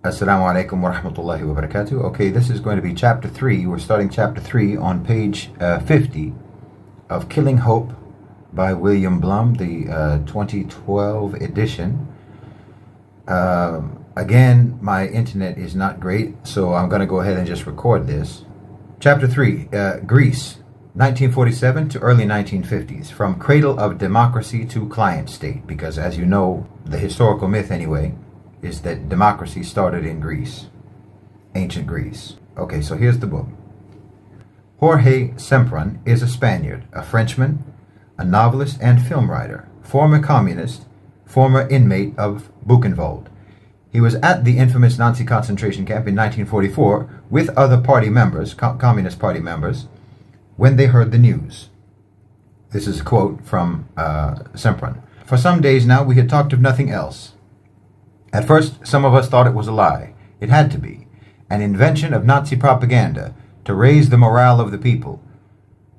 Assalamu alaikum wa rahmatullahi wa barakatuh. Okay, this is going to be chapter 3. We're starting chapter 3 on page 50 of Killing Hope by William Blum, the 2012 edition. Again, my internet is not great, so I'm going to go ahead and just record this. Chapter 3, Greece, 1947 to early 1950s, from cradle of democracy to client state, because as you know, the historical myth anyway, is that democracy started in Greece, ancient Greece. Okay, so here's the book. Jorge Sempron is a Spaniard, a Frenchman, a novelist and film writer, former communist, former inmate of Buchenwald. He was at the infamous Nazi concentration camp in 1944 with other party members, Communist Party members, when they heard the news. This is a quote from Sempron. For some days now we had talked of nothing else. At first, some of us thought it was a lie. It had to be. An invention of Nazi propaganda to raise the morale of the people.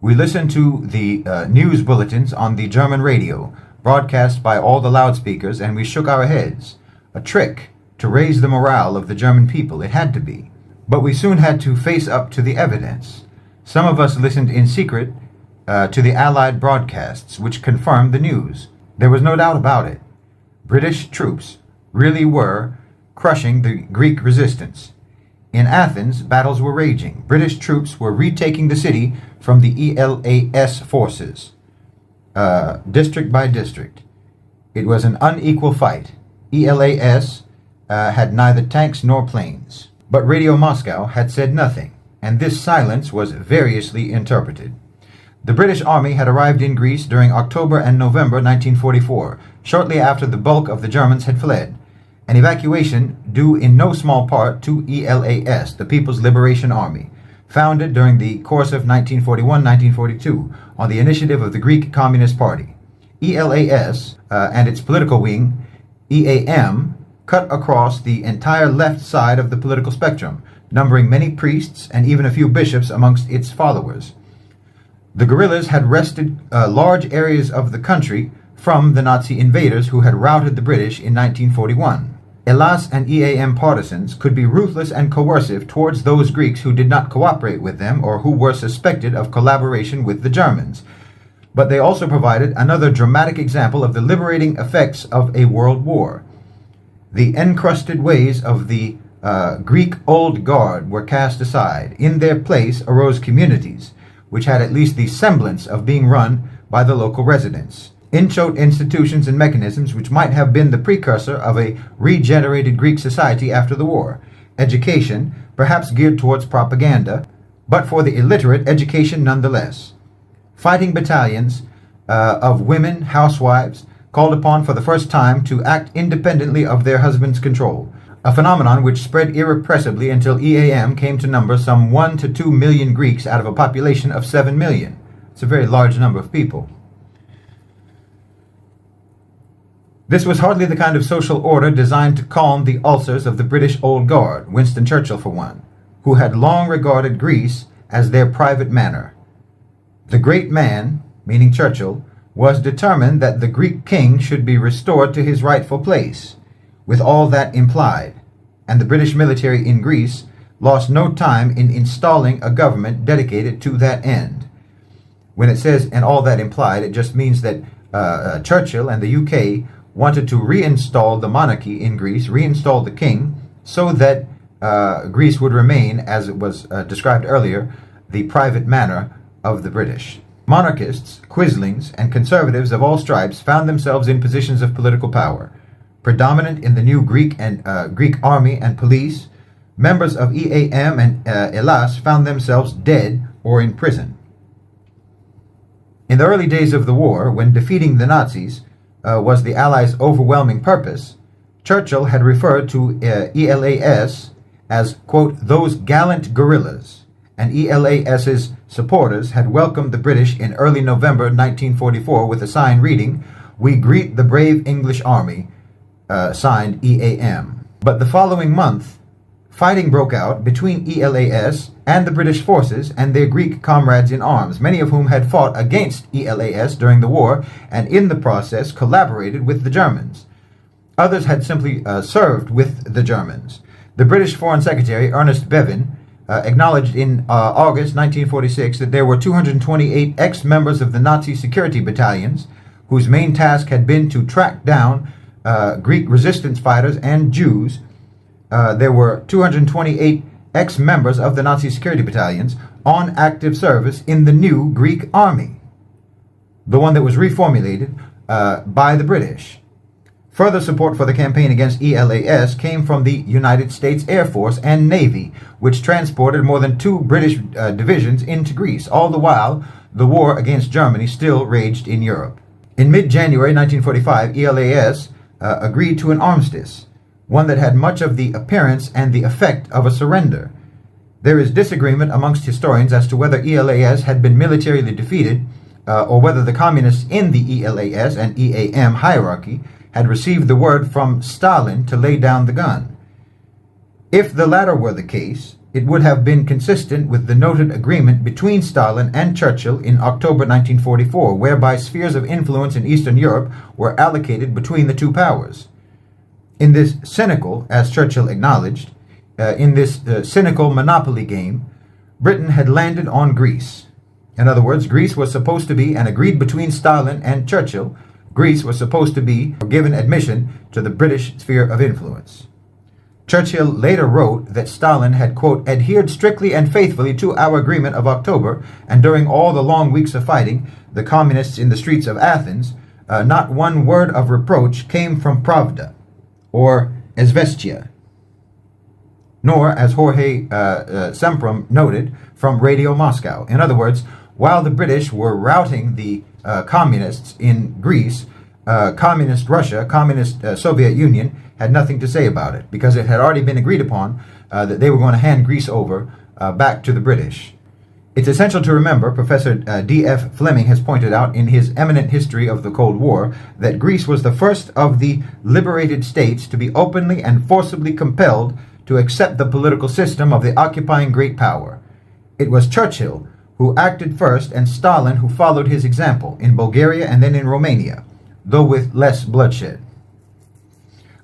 We listened to the news bulletins on the German radio, broadcast by all the loudspeakers, and we shook our heads. A trick to raise the morale of the German people. It had to be. But we soon had to face up to the evidence. Some of us listened in secret to the Allied broadcasts, which confirmed the news. There was no doubt about it. British troops really were crushing the Greek resistance. In Athens, battles were raging. British troops were retaking the city from the ELAS forces, district by district. It was an unequal fight. ELAS had neither tanks nor planes. But Radio Moscow had said nothing, and this silence was variously interpreted. The British Army had arrived in Greece during October and November 1944, shortly after the bulk of the Germans had fled. An evacuation due in no small part to ELAS, the People's Liberation Army, founded during the course of 1941-1942 on the initiative of the Greek Communist Party. ELAS and its political wing, EAM, cut across the entire left side of the political spectrum, numbering many priests and even a few bishops amongst its followers. The guerrillas had wrested large areas of the country from the Nazi invaders who had routed the British in 1941. ELAS and EAM partisans could be ruthless and coercive towards those Greeks who did not cooperate with them or who were suspected of collaboration with the Germans. But they also provided another dramatic example of the liberating effects of a world war. The encrusted ways of the Greek old guard were cast aside. In their place arose communities, which had at least the semblance of being run by the local residents. Inchoate institutions and mechanisms which might have been the precursor of a regenerated Greek society after the war. Education, perhaps geared towards propaganda, but for the illiterate, education nonetheless. Fighting battalions of women, housewives, called upon for the first time to act independently of their husbands' control, a phenomenon which spread irrepressibly until EAM came to number some 1 to 2 million Greeks out of a population of 7 million. It's a very large number of people. This was hardly the kind of social order designed to calm the ulcers of the British Old Guard, Winston Churchill for one, who had long regarded Greece as their private manor. The great man, meaning Churchill, was determined that the Greek king should be restored to his rightful place, with all that implied, and the British military in Greece lost no time in installing a government dedicated to that end. When it says, and all that implied, it just means that Churchill and the UK wanted to reinstall the monarchy in Greece, reinstall the king, so that Greece would remain, as it was described earlier, the private manor of the British. Monarchists, quislings, and conservatives of all stripes found themselves in positions of political power. Predominant in the new Greek army and police, members of EAM and ELAS found themselves dead or in prison. In the early days of the war, when defeating the Nazis was the Allies' overwhelming purpose, Churchill had referred to ELAS as, quote, those gallant guerrillas, and ELAS's supporters had welcomed the British in early November 1944 with a sign reading, "We greet the brave English army," signed EAM. But the following month, fighting broke out between ELAS and the British forces and their Greek comrades in arms, many of whom had fought against ELAS during the war and in the process collaborated with the Germans. Others had simply served with the Germans. The British Foreign Secretary, Ernest Bevin, acknowledged in August 1946 that there were 228 ex-members of the Nazi security battalions whose main task had been to track down Greek resistance fighters and Jews. There were 228 ex-members of the Nazi security battalions on active service in the new Greek army, the one that was reformulated by the British. Further support for the campaign against ELAS came from the United States Air Force and Navy, which transported more than 2 British divisions into Greece. All the while, the war against Germany still raged in Europe. In mid-January 1945, ELAS agreed to an armistice, one that had much of the appearance and the effect of a surrender. There is disagreement amongst historians as to whether ELAS had been militarily defeated or whether the communists in the ELAS and EAM hierarchy had received the word from Stalin to lay down the gun. If the latter were the case, it would have been consistent with the noted agreement between Stalin and Churchill in October 1944, whereby spheres of influence in Eastern Europe were allocated between the two powers. In this cynical, as Churchill acknowledged, in this cynical monopoly game, Britain had landed on Greece. In other words, Greece was supposed to be, and agreed between Stalin and Churchill, Greece was supposed to be given admission to the British sphere of influence. Churchill later wrote that Stalin had, quote, adhered strictly and faithfully to our agreement of October, and during all the long weeks of fighting the communists in the streets of Athens, not one word of reproach came from Pravda or Izvestia, nor, as Jorge Semprum noted, from Radio Moscow. In other words, while the British were routing the communists in Greece, communist Russia, communist Soviet Union had nothing to say about it, because it had already been agreed upon that they were going to hand Greece over back to the British. It's essential to remember, Professor D.F. Fleming has pointed out in his eminent history of the Cold War, that Greece was the first of the liberated states to be openly and forcibly compelled to accept the political system of the occupying great power. It was Churchill who acted first, and Stalin who followed his example in Bulgaria and then in Romania, though with less bloodshed.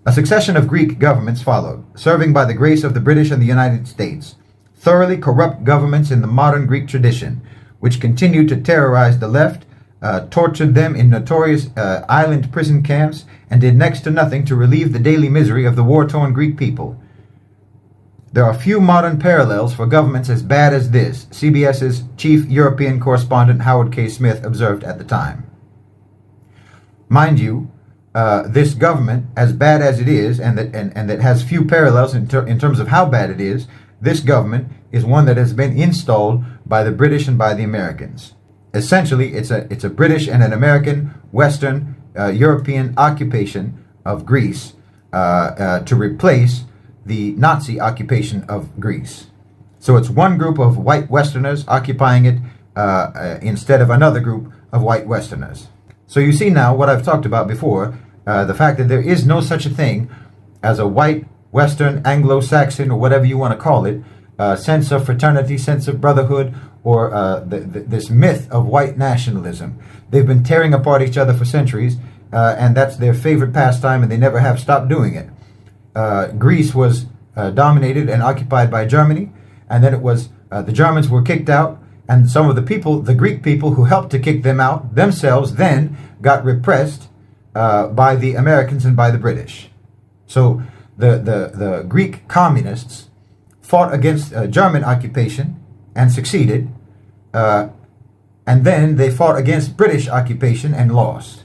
A succession of Greek governments followed, serving by the grace of the British and the United States, thoroughly corrupt governments in the modern Greek tradition, which continued to terrorize the left, tortured them in notorious island prison camps, and did next to nothing to relieve the daily misery of the war-torn Greek people. There are few modern parallels for governments as bad as this, CBS's chief European correspondent Howard K. Smith observed at the time. Mind you, this government, as bad as it is, and that has few parallels in terms of how bad it is, this government is one that has been installed by the British and by the Americans. Essentially, it's a British and an American, Western, European occupation of Greece to replace the Nazi occupation of Greece. So it's one group of white Westerners occupying it instead of another group of white Westerners. So you see now what I've talked about before, the fact that there is no such a thing as a white, Western, Anglo-Saxon, or whatever you want to call it, sense of fraternity, sense of brotherhood, or this myth of white nationalism. They've been tearing apart each other for centuries, and that's their favorite pastime, and they never have stopped doing it. Greece was dominated and occupied by Germany, and then it was the Germans were kicked out, and some of the people, the Greek people who helped to kick them out themselves, then got repressed by the Americans and by the British. So the Greek communists fought against German occupation and succeeded, and then they fought against British occupation and lost.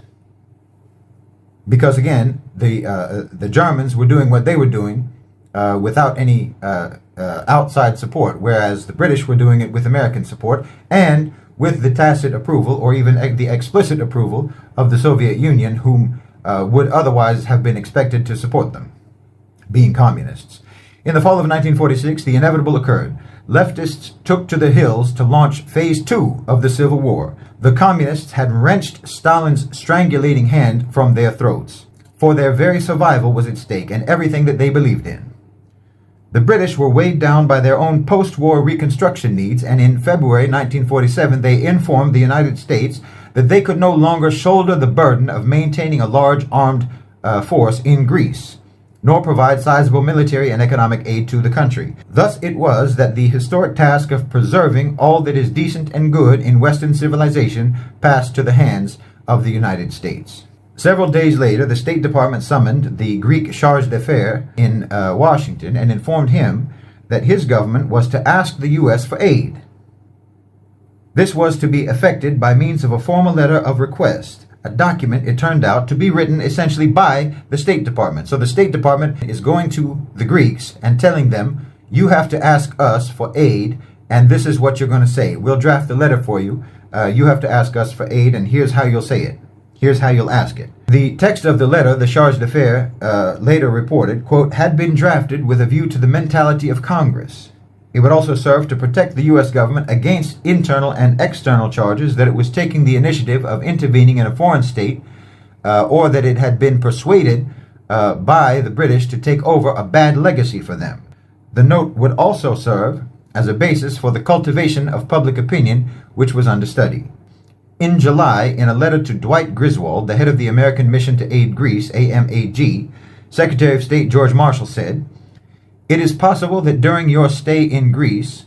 Because again, the Germans were doing what they were doing without any outside support, whereas the British were doing it with American support and with the tacit approval, or even the explicit approval, of the Soviet Union, whom would otherwise have been expected to support them, being communists. In the fall of 1946, the inevitable occurred. Leftists took to the hills to launch Phase 2 of the Civil War. The communists had wrenched Stalin's strangulating hand from their throats, for their very survival was at stake and everything that they believed in. The British were weighed down by their own post-war reconstruction needs, and in February 1947 they informed the United States that they could no longer shoulder the burden of maintaining a large armed force in Greece. nor provide sizable military and economic aid to the country. Thus it was that the historic task of preserving all that is decent and good in Western civilization passed to the hands of the United States. Several days later, the State Department summoned the Greek charge d'affaires in Washington and informed him that his government was to ask the U.S. for aid. This was to be effected by means of a formal letter of request, a document, it turned out, to be written essentially by the State Department. So the State Department is going to the Greeks and telling them, you have to ask us for aid, and this is what you're going to say. We'll draft the letter for you. You have to ask us for aid, and here's how you'll say it. Here's how you'll ask it. The text of the letter, the charge d'affaires later reported, quote, had been drafted with a view to the mentality of Congress. It would also serve to protect the U.S. government against internal and external charges that it was taking the initiative of intervening in a foreign state or that it had been persuaded by the British to take over a bad legacy for them. The note would also serve as a basis for the cultivation of public opinion, which was under study. In July, in a letter to Dwight Griswold, the head of the American Mission to Aid Greece, AMAG, Secretary of State George Marshall said, "It is possible that during your stay in Greece,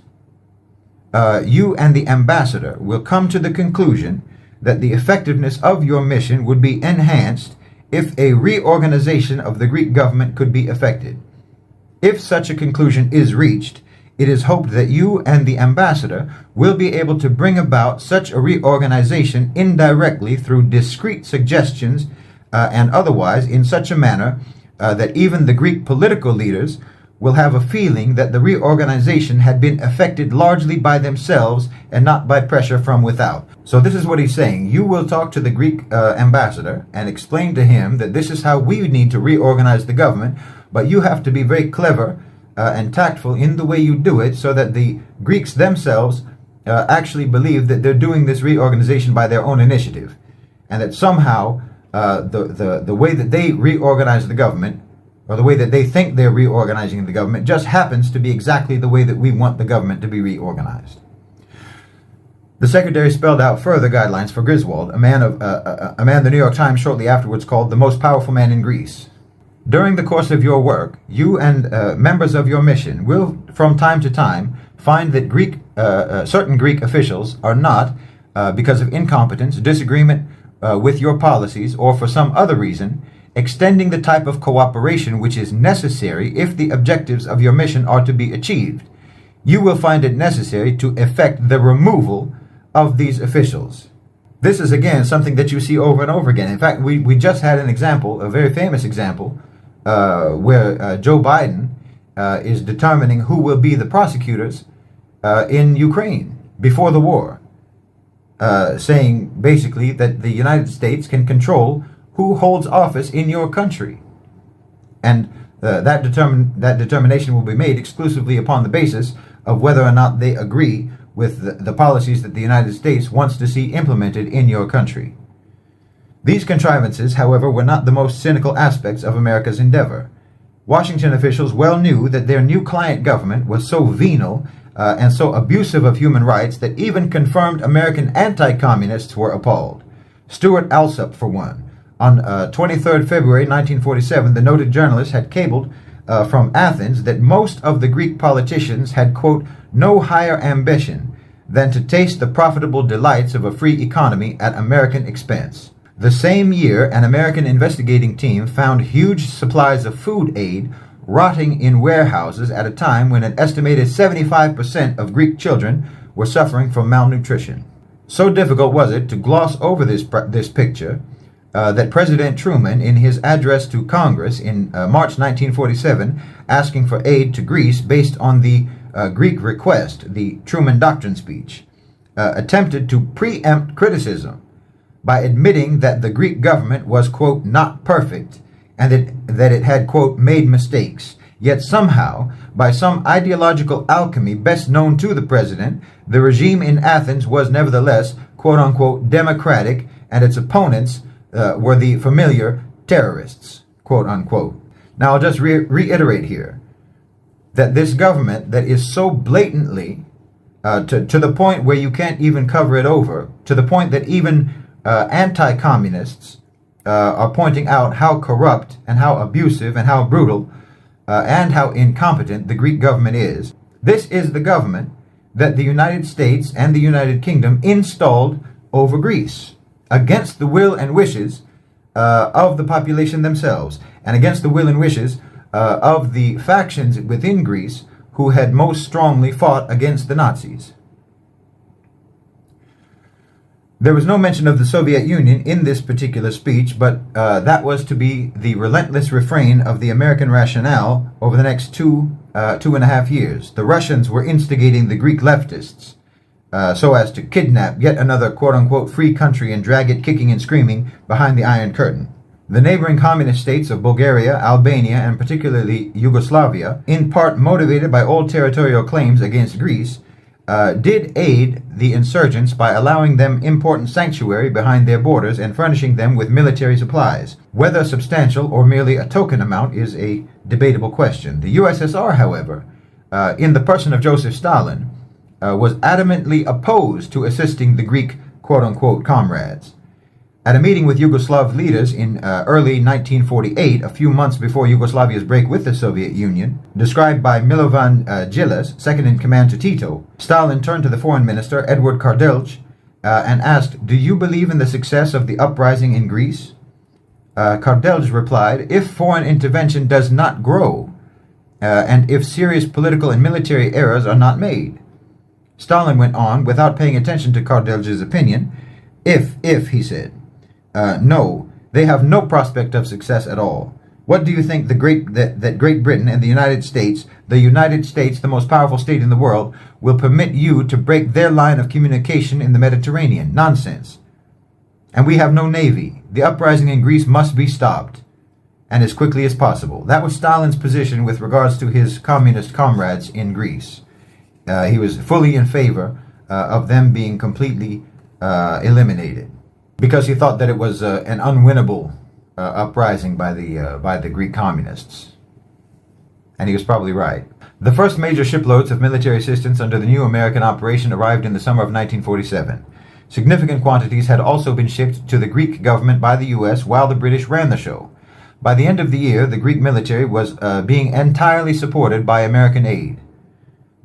you and the ambassador will come to the conclusion that the effectiveness of your mission would be enhanced if a reorganization of the Greek government could be effected. If such a conclusion is reached, it is hoped that you and the ambassador will be able to bring about such a reorganization indirectly through discreet suggestions and otherwise in such a manner that even the Greek political leaders will have a feeling that the reorganization had been effected largely by themselves and not by pressure from without." So this is what he's saying. You will talk to the Greek ambassador and explain to him that this is how we need to reorganize the government, but you have to be very clever and tactful in the way you do it so that the Greeks themselves actually believe that they're doing this reorganization by their own initiative, and that somehow the way that they reorganize the government, or the way that they think they're reorganizing the government, just happens to be exactly the way that we want the government to be reorganized. The secretary spelled out further guidelines for Griswold, a man the New York Times shortly afterwards called the most powerful man in Greece. "During the course of your work, you and members of your mission will, from time to time, find that certain Greek officials are not, because of incompetence, disagreement with your policies, or for some other reason, extending the type of cooperation which is necessary if the objectives of your mission are to be achieved. You will find it necessary to effect the removal of these officials." This is, again, something that you see over and over again. In fact, we just had an example, a very famous example, where Joe Biden is determining who will be the prosecutors in Ukraine before the war, saying basically that the United States can control who holds office in your country. And that determination will be made exclusively upon the basis of whether or not they agree with the policies that the United States wants to see implemented in your country. These contrivances, however, were not the most cynical aspects of America's endeavor. Washington officials well knew that their new client government was so venal and so abusive of human rights that even confirmed American anti-communists were appalled. Stuart Alsop, for one. On 23rd February 1947, the noted journalist had cabled from Athens that most of the Greek politicians had, quote, no higher ambition than to taste the profitable delights of a free economy at American expense. The same year, an American investigating team found huge supplies of food aid rotting in warehouses at a time when an estimated 75% of Greek children were suffering from malnutrition. So difficult was it to gloss over this picture that President Truman, in his address to Congress in March 1947, asking for aid to Greece based on the Greek request, the Truman Doctrine speech, attempted to preempt criticism by admitting that the Greek government was, quote, not perfect, and that it had, quote, made mistakes. Yet somehow, by some ideological alchemy best known to the president, the regime in Athens was nevertheless, quote unquote, democratic, and its opponents were the familiar terrorists, quote unquote. Now I'll just reiterate here that this government that is so blatantly, to the point where you can't even cover it over, to the point that even anti-communists are pointing out how corrupt and how abusive and how brutal and how incompetent the Greek government is. This is the government that the United States and the United Kingdom installed over Greece, against the will and wishes of the population themselves, and against the will and wishes of the factions within Greece who had most strongly fought against the Nazis. There was no mention of the Soviet Union in this particular speech, but that was to be the relentless refrain of the American rationale over the next two and a half years. The Russians were instigating the Greek leftists so as to kidnap yet another quote-unquote free country and drag it kicking and screaming behind the Iron Curtain. The neighboring communist states of Bulgaria, Albania, and particularly Yugoslavia, in part motivated by old territorial claims against Greece, did aid the insurgents by allowing them important sanctuary behind their borders and furnishing them with military supplies. Whether substantial or merely a token amount is a debatable question. The USSR, however, in the person of Joseph Stalin, was adamantly opposed to assisting the Greek quote-unquote comrades. At a meeting with Yugoslav leaders in early 1948, a few months before Yugoslavia's break with the Soviet Union, described by Milovan Djilas, second in command to Tito, Stalin turned to the foreign minister, Edward Kardelj, and asked, "Do you believe in the success of the uprising in Greece?" Kardelj replied, "If foreign intervention does not grow, and if serious political and military errors are not made." Stalin went on, without paying attention to Kardelj's opinion, if, he said. No, they have no prospect of success at all. What do you think that Great Britain and the United States, the most powerful state in the world, will permit you to break their line of communication in the Mediterranean? Nonsense. And we have no navy. The uprising in Greece must be stopped, and as quickly as possible. That was Stalin's position with regards to his communist comrades in Greece. He was fully in favor of them being completely eliminated, because he thought that it was an unwinnable uprising by the Greek communists. And he was probably right. The first major shiploads of military assistance under the new American operation arrived in the summer of 1947. Significant quantities had also been shipped to the Greek government by the U.S. while the British ran the show. By the end of the year, the Greek military was being entirely supported by American aid,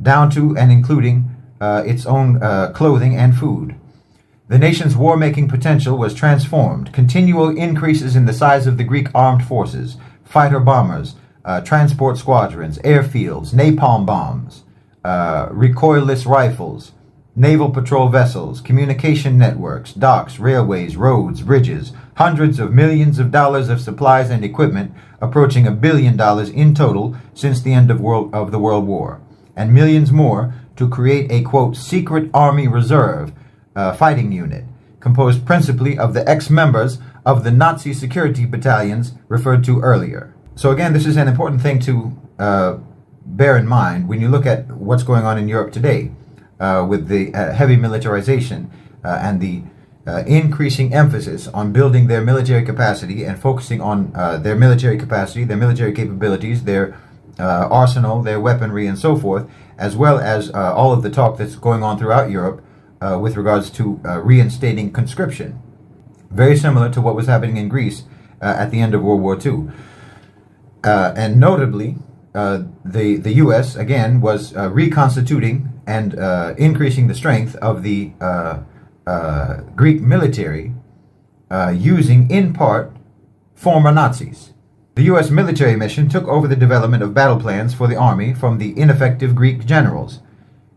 down to and including its own clothing and food. The nation's war-making potential was transformed. Continual increases in the size of the Greek armed forces, fighter bombers, transport squadrons, airfields, napalm bombs, recoilless rifles, naval patrol vessels, communication networks, docks, railways, roads, bridges, hundreds of millions of dollars of supplies and equipment, approaching $1 billion in total since the end of the World War, and millions more to create a, quote, secret army reserve fighting unit, composed principally of the ex-members of the Nazi security battalions referred to earlier. So again, this is an important thing to bear in mind when you look at what's going on in Europe today with the heavy militarization and the increasing emphasis on building their military capacity and focusing on their military capacity, their military capabilities, their arsenal, their weaponry, and so forth, as well as all of the talk that's going on throughout Europe with regards to reinstating conscription. Very similar to what was happening in Greece at the end of World War II. And notably, the U.S., again, was reconstituting and increasing the strength of the Greek military using, in part, former Nazis. The U.S. military mission took over the development of battle plans for the army from the ineffective Greek generals.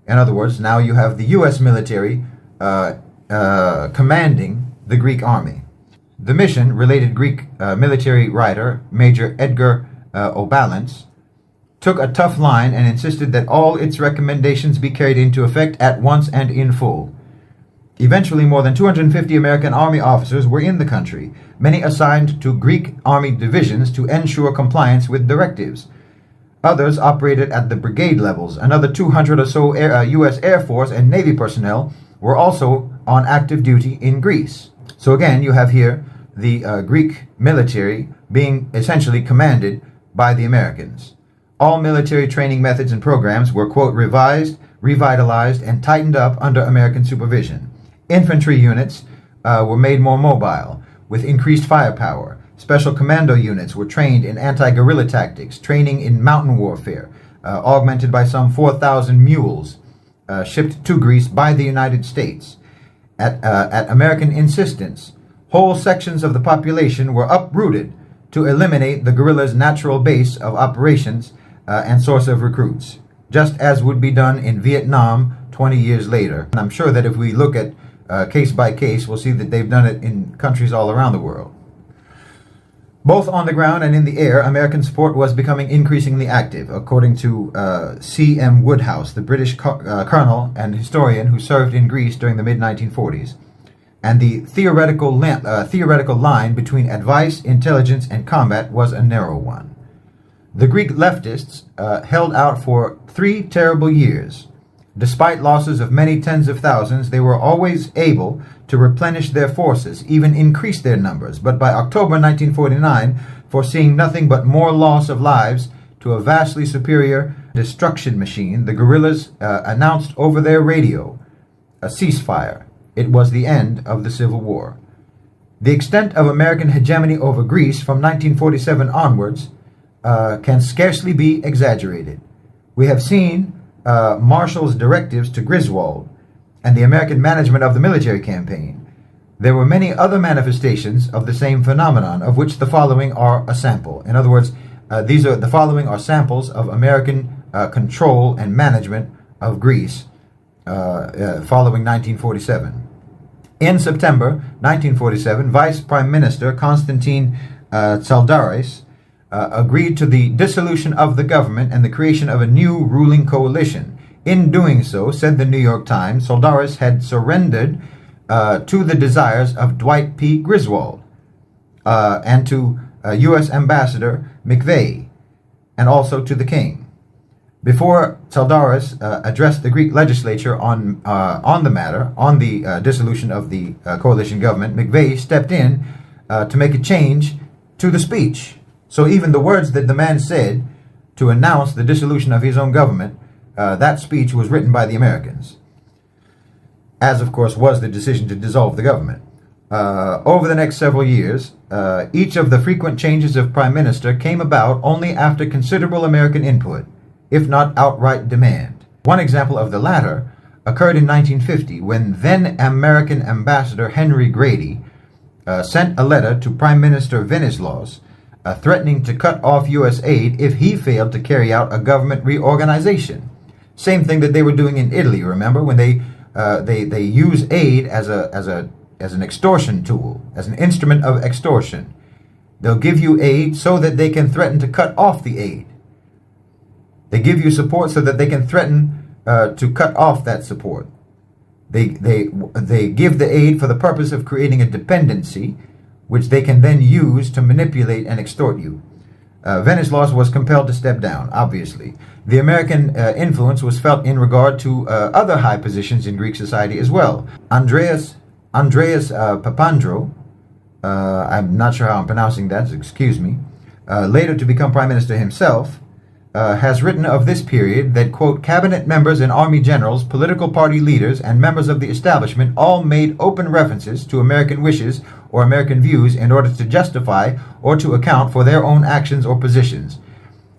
In other words, now you have the U.S. military commanding the Greek army. The mission, related Greek military writer Major Edgar Obalance, took a tough line and insisted that all its recommendations be carried into effect at once and in full. Eventually, more than 250 American Army officers were in the country, many assigned to Greek Army divisions to ensure compliance with directives. Others operated at the brigade levels. Another 200 or so U.S. Air Force and Navy personnel were also on active duty in Greece. So again, you have here the Greek military being essentially commanded by the Americans. All military training methods and programs were, quote, revised, revitalized, and tightened up under American supervision. Infantry units were made more mobile. with increased firepower. Special commando units were trained in anti-guerrilla tactics, training in mountain warfare, augmented by some 4,000 mules shipped to Greece by the United States. At American insistence, whole sections of the population were uprooted to eliminate the guerrillas' natural base of operations and source of recruits, just as would be done in Vietnam 20 years later. And I'm sure that if we look at case by case, we'll see that they've done it in countries all around the world. Both on the ground and in the air, American support was becoming increasingly active, according to C.M. Woodhouse, the British colonel and historian who served in Greece during the mid-1940s. And the theoretical line between advice, intelligence, and combat was a narrow one. The Greek leftists held out for 3 terrible years. Despite losses of many tens of thousands, they were always able to replenish their forces, even increase their numbers. But by October 1949, foreseeing nothing but more loss of lives to a vastly superior destruction machine, the guerrillas announced over their radio a ceasefire. It was the end of the Civil War. The extent of American hegemony over Greece from 1947 onwards can scarcely be exaggerated. We have seen Marshall's directives to Griswold and the American management of the military campaign. There were many other manifestations of the same phenomenon, of which the following are a sample. In other words, the following are samples of American control and management of Greece following 1947. In September 1947, Vice Prime Minister Konstantin Tsaldaris agreed to the dissolution of the government and the creation of a new ruling coalition. In doing so, said the New York Times, Tsaldaris had surrendered to the desires of Dwight P. Griswold and to U.S. Ambassador McVeigh, and also to the King. Before Tsaldaris addressed the Greek legislature on the matter, on the dissolution of the coalition government, McVeigh stepped in to make a change to the speech. So even the words that the man said to announce the dissolution of his own government, that speech was written by the Americans, as of course was the decision to dissolve the government. Over the next several years, each of the frequent changes of prime minister came about only after considerable American input, if not outright demand. One example of the latter occurred in 1950, when then American Ambassador Henry Grady sent a letter to Prime Minister Venizelos threatening to cut off U.S. aid if he failed to carry out a government reorganization. Same thing that they were doing in Italy, remember, when they use aid as an extortion tool, as an instrument of extortion. They'll give you aid so that they can threaten to cut off the aid. They give you support so that they can threaten to cut off that support. They give the aid for the purpose of creating a dependency, which they can then use to manipulate and extort you. Venizelos was compelled to step down, obviously. The American influence was felt in regard to other high positions in Greek society as well. Andreas Papandreou, I'm not sure how I'm pronouncing that, excuse me, later to become prime minister himself, has written of this period that, quote, cabinet members and army generals, political party leaders, and members of the establishment all made open references to American wishes or American views in order to justify or to account for their own actions or positions.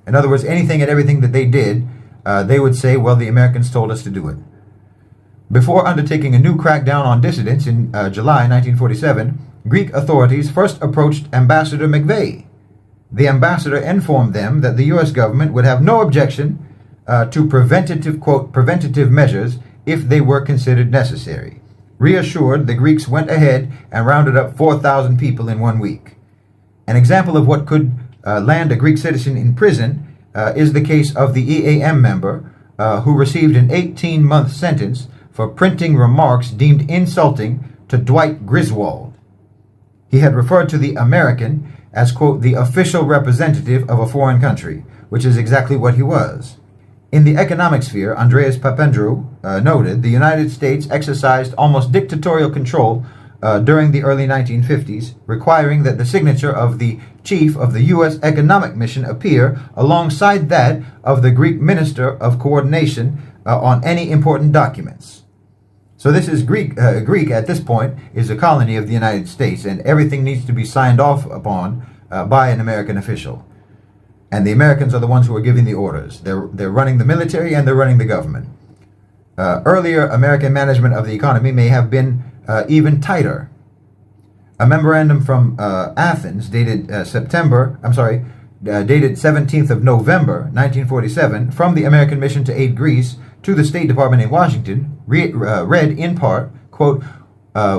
In other words, anything and everything that they did, they would say, well, the Americans told us to do it. Before undertaking a new crackdown on dissidents in July 1947, Greek authorities first approached Ambassador McVeigh. The ambassador informed them that the U.S. government would have no objection to preventative measures if they were considered necessary. Reassured, the Greeks went ahead and rounded up 4,000 people in 1 week. An example of what could land a Greek citizen in prison is the case of the EAM member who received an 18-month sentence for printing remarks deemed insulting to Dwight Griswold. He had referred to the American as, quote, the official representative of a foreign country, which is exactly what he was. In the economic sphere, Andreas Papandreou noted, the United States exercised almost dictatorial control during the early 1950s, requiring that the signature of the chief of the U.S. economic mission appear alongside that of the Greek Minister of Coordination on any important documents. So this is Greek. Greek at this point is a colony of the United States, and everything needs to be signed off upon by an American official. And the Americans are the ones who are giving the orders. They're running the military and they're running the government. Earlier, American management of the economy may have been even tighter. A memorandum from Athens dated dated 17th of November 1947 from the American mission to aid Greece to the State Department in Washington read in part, quote,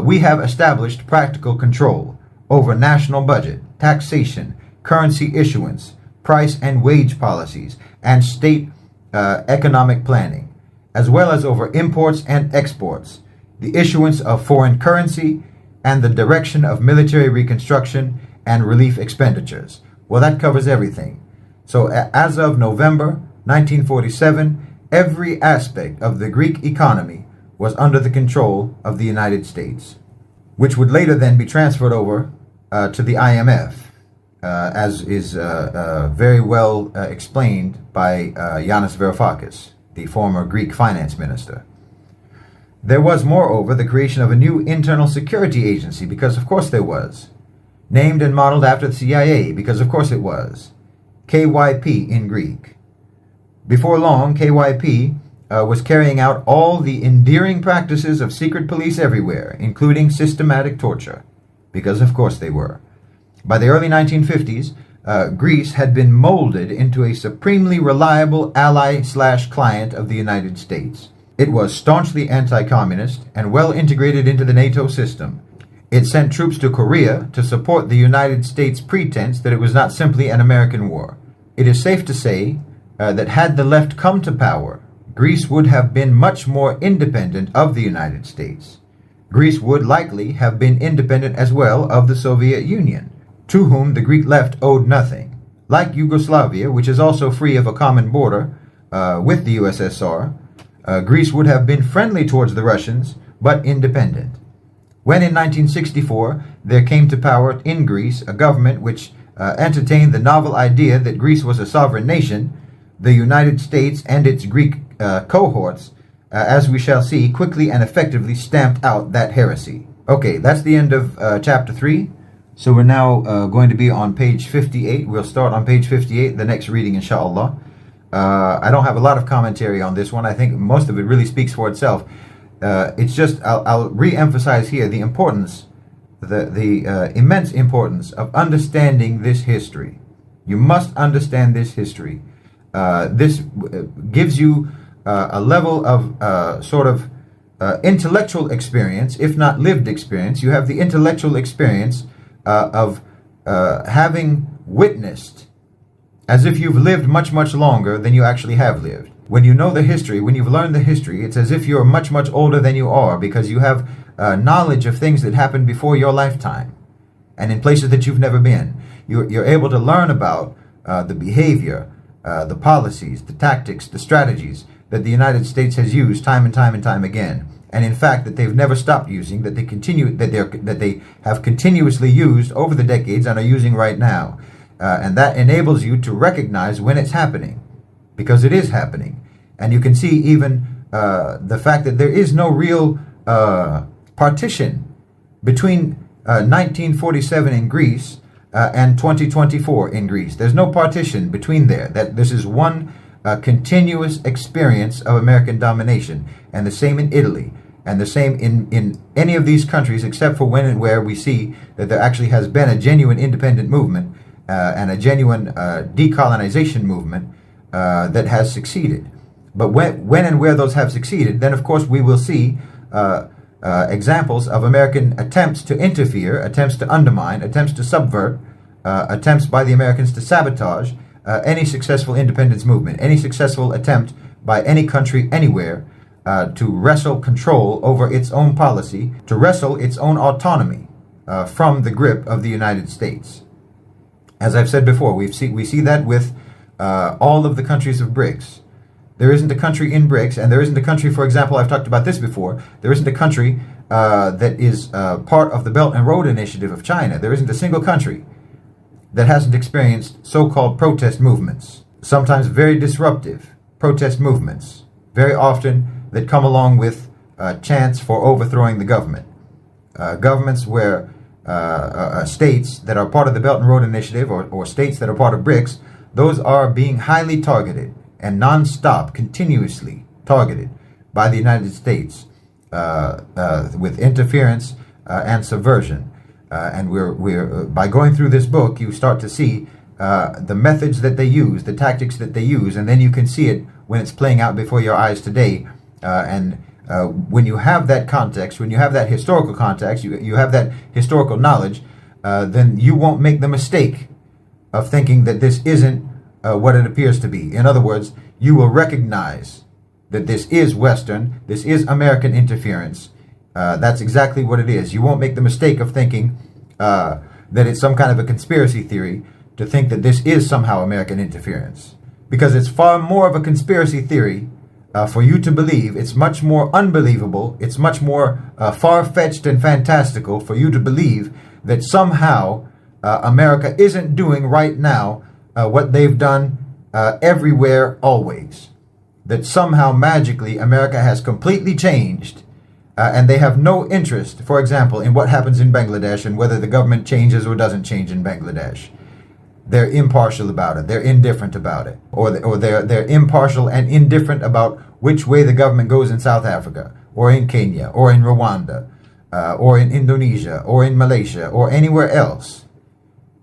"We have established practical control over national budget, taxation, currency issuance, price and wage policies, and state economic planning, as well as over imports and exports, the issuance of foreign currency, and the direction of military reconstruction and relief expenditures." Well, that covers everything. So as of November 1947, every aspect of the Greek economy was under the control of the United States, which would later then be transferred over to the IMF, as is very well explained by Yanis Varoufakis, the former Greek finance minister. There was, moreover, the creation of a new internal security agency, because of course there was. Named and modeled after the CIA, because of course it was. KYP in Greek. Before long, KYP was carrying out all the endearing practices of secret police everywhere, including systematic torture, because of course they were. By the early 1950s, Greece had been molded into a supremely reliable ally/client of the United States. It was staunchly anti-communist and well integrated into the NATO system. It sent troops to Korea to support the United States' pretense that it was not simply an American war. It is safe to say that had the left come to power, Greece would have been much more independent of the United States. Greece would likely have been independent as well of the Soviet Union, to whom the Greek left owed nothing. Like Yugoslavia, which is also free of a common border with the USSR, Greece would have been friendly towards the Russians, but independent. When in 1964 there came to power in Greece a government which entertained the novel idea that Greece was a sovereign nation, the United States and its Greek cohorts, as we shall see, quickly and effectively stamped out that heresy. Okay, that's the end of chapter 3. So we're now going to be on page 58. We'll start on page 58, the next reading, inshallah. I don't have a lot of commentary on this one. I think most of it really speaks for itself. It's just, I'll re-emphasize here the importance, the immense importance of understanding this history. You must understand this history. This gives you a level of intellectual experience, if not lived experience. You have the intellectual experience of having witnessed, as if you've lived much, much longer than you actually have lived. When you know the history, when you've learned the history, it's as if you're much, much older than you are, because you have knowledge of things that happened before your lifetime and in places that you've never been. You're able to learn about the behavior, the policies, the tactics, the strategies that the United States has used time and time and time again. And in fact, that they've never stopped using, that they have continuously used over the decades and are using right now. And that enables you to recognize when it's happening, because it is happening. And you can see even the fact that there is no real partition between 1947 in Greece and 2024 in Greece. There's no partition between there. That this is one continuous experience of American domination, and the same in Italy, and the same in any of these countries, except for when and where we see that there actually has been a genuine independent movement and a genuine decolonization movement that has succeeded. But when and where those have succeeded, then of course we will see examples of American attempts to interfere, attempts to undermine, attempts to subvert, attempts by the Americans to sabotage any successful independence movement, any successful attempt by any country anywhere to wrestle control over its own policy, to wrestle its own autonomy from the grip of the United States. As I've said before, we see that with all of the countries of BRICS. There isn't a country in BRICS, and there isn't a country, for example, I've talked about this before, there isn't a country that is part of the Belt and Road Initiative of China. There isn't a single country that hasn't experienced so-called protest movements, sometimes very disruptive protest movements, very often that come along with chance for overthrowing the government. Governments where states that are part of the Belt and Road Initiative or states that are part of BRICS, those are being highly targeted and non-stop, continuously targeted by the United States with interference and subversion. And we're by going through this book, you start to see the methods that they use, the tactics that they use, and then you can see it when it's playing out before your eyes today. When you have that context, when you have that historical context, you have that historical knowledge, then you won't make the mistake of thinking that this isn't what it appears to be. In other words, you will recognize that this is Western, this is American interference. That's exactly what it is. You won't make the mistake of thinking that it's some kind of a conspiracy theory to think that this is somehow American interference. Because it's far more of a conspiracy theory for you to believe. It's much more unbelievable. It's much more far-fetched and fantastical for you to believe that somehow America isn't doing right now what they've done everywhere, always. That somehow magically America has completely changed and they have no interest, for example, in what happens in Bangladesh and whether the government changes or doesn't change in Bangladesh. They're impartial about it. They're indifferent about it. Or they're impartial and indifferent about which way the government goes in South Africa or in Kenya or in Rwanda or in Indonesia or in Malaysia or anywhere else.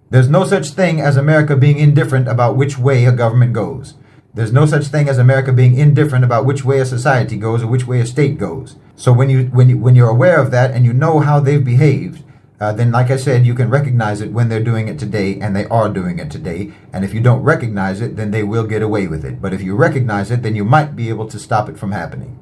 There's no such thing as America being indifferent about which way a government goes. There's no such thing as America being indifferent about which way a society goes or which way a state goes. So when you're aware of that and you know how they've behaved, then, like I said, you can recognize it when they're doing it today, and they are doing it today. And if you don't recognize it, then they will get away with it. But if you recognize it, then you might be able to stop it from happening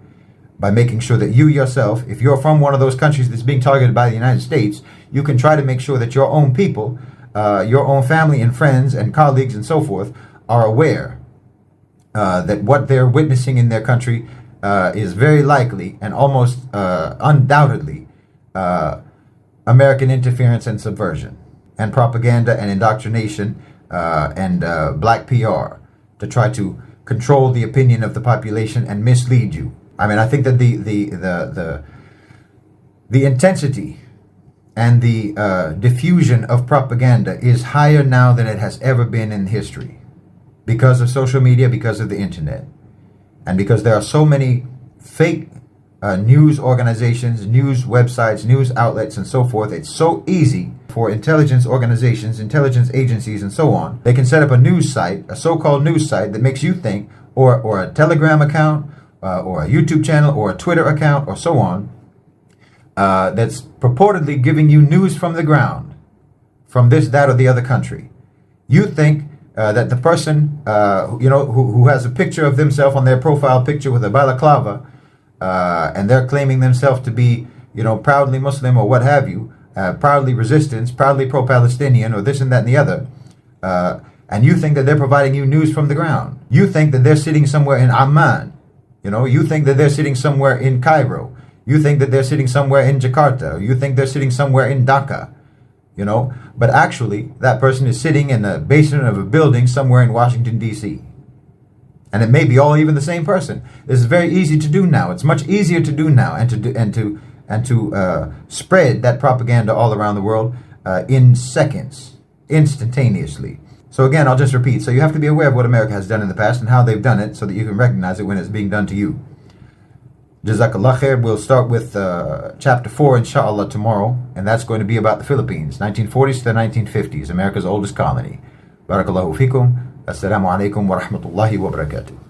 by making sure that you yourself, if you're from one of those countries that's being targeted by the United States, you can try to make sure that your own people, your own family and friends and colleagues and so forth are aware that what they're witnessing in their country is very likely and almost undoubtedly American interference and subversion and propaganda and indoctrination and black PR to try to control the opinion of the population and mislead you. I mean, I think that the intensity and the diffusion of propaganda is higher now than it has ever been in history because of social media, because of the internet, and because there are so many fake news organizations, news websites, news outlets, and so forth. It's so easy for intelligence organizations, intelligence agencies, and so on. They can set up a news site, a so-called news site that makes you think, or a Telegram account, or a YouTube channel, or a Twitter account, or so on, that's purportedly giving you news from the ground, from this, that, or the other country. You think that the person, who has a picture of themselves on their profile picture with a balaclava, and they're claiming themselves to be, proudly Muslim or what have you, proudly resistance, proudly pro-Palestinian, or this and that and the other, and you think that they're providing you news from the ground. You think that they're sitting somewhere in Amman. You think that they're sitting somewhere in Cairo. You think that they're sitting somewhere in Jakarta. Or you think they're sitting somewhere in Dhaka. But actually, that person is sitting in the basement of a building somewhere in Washington, D.C. And it may be all even the same person. This is very easy to do now. It's much easier to do now and to spread that propaganda all around the world in seconds, instantaneously. So again, I'll just repeat. So you have to be aware of what America has done in the past and how they've done it so that you can recognize it when it's being done to you. Jazakallah khair. We'll start with chapter 4, inshallah, tomorrow. And that's going to be about the Philippines, 1940s to the 1950s, America's oldest colony. Barakallahu fikum. Assalamu alaikum wa rahmatullahi wa barakatuh.